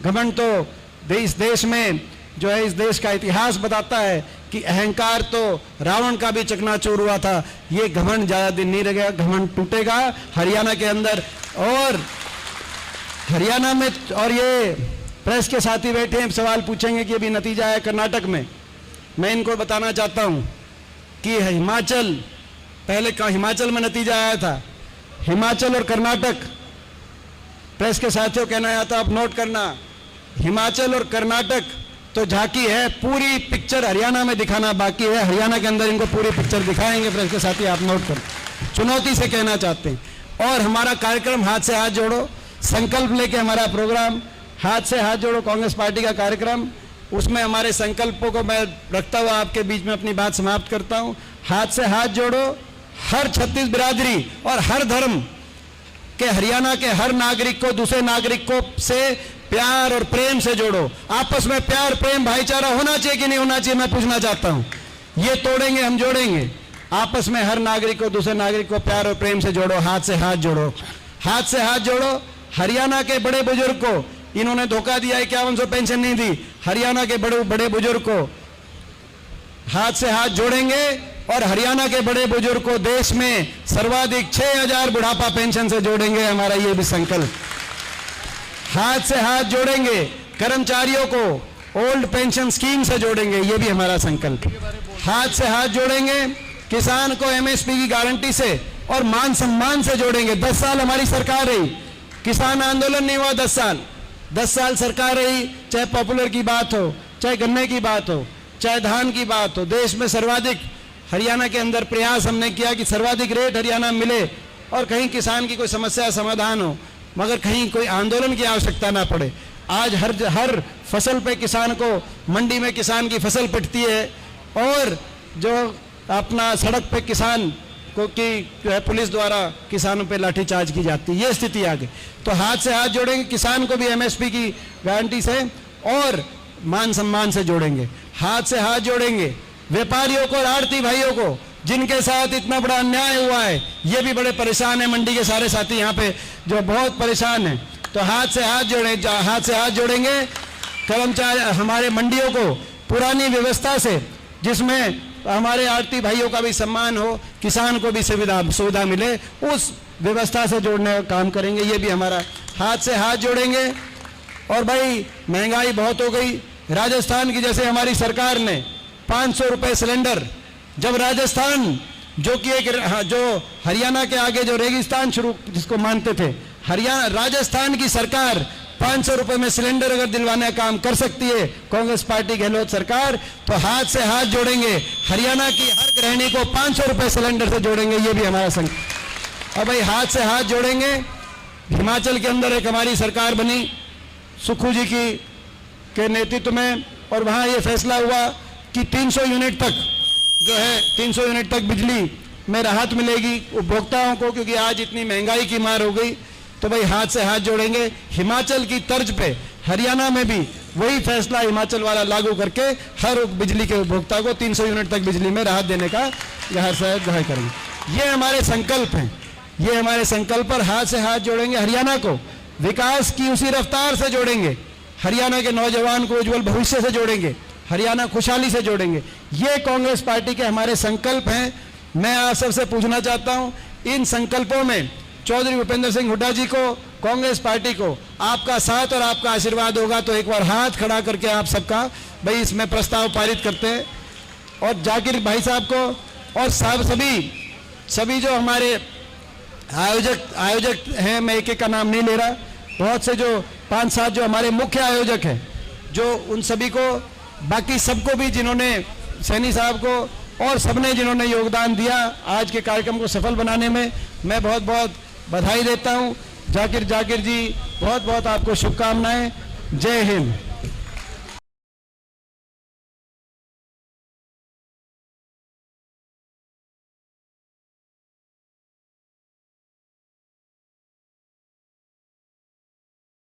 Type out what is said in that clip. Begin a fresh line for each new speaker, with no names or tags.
घमंड तो इस देश में जो है, इस देश का इतिहास बताता है कि अहंकार तो रावण का भी चकनाचूर हुआ था। ये घमंड ज्यादा दिन नहीं रहेगा, घमंड टूटेगा हरियाणा के अंदर। और हरियाणा में, और ये प्रेस के साथी बैठे हैं, सवाल पूछेंगे कि अभी नतीजा है कर्नाटक में। मैं इनको बताना चाहता हूं कि हिमाचल, पहले हिमाचल में नतीजा आया था, हिमाचल और कर्नाटक, प्रेस के साथियों कहना आया था, आप नोट करना, हिमाचल और कर्नाटक तो झांकी है, पूरी पिक्चर हरियाणा में दिखाना बाकी है। हरियाणा के अंदर इनको पूरी पिक्चर दिखाएंगे प्रेस के साथी, आप नोट कर, चुनौती से कहना चाहते हैं। और हमारा कार्यक्रम हाथ से हाथ जोड़ो, संकल्प लेके हमारा प्रोग्राम हाथ से हाथ जोड़ो कांग्रेस पार्टी का कार्यक्रम, उसमें हमारे संकल्पों को मैं रखता हुआ आपके बीच में अपनी बात समाप्त करता हूं। हाथ से हाथ जोड़ो, हर छत्तीस बिरादरी और हर धर्म के हरियाणा के हर नागरिक को दूसरे नागरिकों से प्यार और प्रेम से जोड़ो। आपस में प्यार प्रेम भाईचारा होना चाहिए कि नहीं होना चाहिए, मैं पूछना चाहता हूं। ये तोड़ेंगे हम जोड़ेंगे, आपस में हर नागरिक को दूसरे नागरिक को प्यार और प्रेम से जोड़ो, हाथ से हाथ जोड़ो, हाथ से हाथ जोड़ो। हरियाणा के बड़े बुजुर्ग को इन्होंने धोखा दिया, 5100 पेंशन नहीं दी, हरियाणा के बड़े बुजुर्ग को हाथ से हाथ जोड़ेंगे और हरियाणा के बड़े बुजुर्ग को देश में सर्वाधिक 6000 बुढ़ापा पेंशन से जोड़ेंगे। हमारा ये भी संकल्प, हाथ से हाथ जोड़ेंगे। कर्मचारियों को ओल्ड पेंशन स्कीम से जोड़ेंगे, ये भी हमारा संकल्प। हाथ से हाथ जोड़ेंगे, किसान को एमएसपी की गारंटी से और मान सम्मान से जोड़ेंगे। 10 साल हमारी सरकार रही, किसान आंदोलन नहीं हुआ, 10 साल सरकार रही, चाहे पॉपुलर की बात हो, चाहे गन्ने की बात हो, चाहे धान की बात हो। देश में सर्वाधिक हरियाणा के अंदर प्रयास हमने किया कि सर्वाधिक रेट हरियाणा मिले और कहीं किसान की कोई समस्या समाधान हो, मगर कहीं कोई आंदोलन की आवश्यकता ना पड़े। आज हर फसल पे किसान को, मंडी में किसान की फसल पिटती है और जो अपना सड़क पे किसान को की जो है पुलिस द्वारा किसानों पे लाठीचार्ज की जाती है, ये स्थिति आ गई। तो हाथ से हाथ जोड़ेंगे, किसान को भी एमएसपी की गारंटी से और मान सम्मान से जोड़ेंगे। हाथ से हाथ जोड़ेंगे व्यापारियों को और आड़ती भाइयों को, जिनके साथ इतना बड़ा अन्याय हुआ है, ये भी बड़े परेशान है। मंडी के सारे साथी यहाँ पे जो बहुत परेशान हैं, तो हाथ से हाथ जोड़ेंगे। कर्मचारी हमारे मंडियों को पुरानी व्यवस्था से, जिसमें हमारे आड़ती भाइयों का भी सम्मान हो, किसान को भी सुविधा मिले, उस व्यवस्था से जोड़ने का काम करेंगे। ये भी हमारा हाथ से हाथ जोड़ेंगे। और भाई महंगाई बहुत हो गई, राजस्थान की जैसे हमारी सरकार ने 500 रुपये सिलेंडर, जब राजस्थान जो कि जो हरियाणा के आगे जो रेगिस्तान शुरू जिसको मानते थे, राजस्थान की सरकार 500 रुपये में सिलेंडर अगर दिलवाने का काम कर सकती है कांग्रेस पार्टी गहलोत सरकार, तो हाथ से हाथ जोड़ेंगे। हरियाणा की हर गृहिणी को 500 रुपये सिलेंडर से जोड़ेंगे, ये भी हमारा संकल्प। अब भाई हाथ से हाथ जोड़ेंगे। हिमाचल के अंदर एक हमारी सरकार बनी सुखू जी के नेतृत्व में, और वहाँ ये फैसला हुआ कि 300 यूनिट तक जो है 300 यूनिट तक बिजली में राहत मिलेगी उपभोक्ताओं को, क्योंकि आज इतनी महंगाई की मार हो गई। तो भाई हाथ से हाथ जोड़ेंगे। हिमाचल की तर्ज पे हरियाणा में भी वही फैसला हिमाचल वाला लागू करके हर बिजली के उपभोक्ता को 300 यूनिट तक बिजली में राहत देने का हर सहयोग करेंगे। ये हमारे संकल्प हैं, ये हमारे संकल्प पर हाथ से हाथ जोड़ेंगे। हरियाणा को विकास की उसी रफ्तार से जोड़ेंगे, हरियाणा के नौजवान को उज्जवल भविष्य से जोड़ेंगे, हरियाणा खुशहाली से जोड़ेंगे। ये कांग्रेस पार्टी के हमारे संकल्प हैं। मैं आप सबसे पूछना चाहता हूं, इन संकल्पों में चौधरी भूपेंद्र सिंह हुड्डा जी को, कांग्रेस पार्टी को आपका साथ और आपका आशीर्वाद होगा तो एक बार हाथ खड़ा करके आप सबका भाई इसमें प्रस्ताव पारित करते हैं। और जाकिर भाई साहब को और सभी जो हमारे आयोजक हैं, मैं एक एक का नाम नहीं ले रहा, बहुत से जो 5-7 जो हमारे मुख्य आयोजक हैं, जो उन सभी को, बाकी सबको भी जिन्होंने, सैनी साहब को और सबने जिन्होंने योगदान दिया आज के कार्यक्रम को सफल बनाने में, मैं बहुत बहुत बधाई देता हूं। जाकिर जी बहुत बहुत आपको शुभकामनाएं। जय हिंद।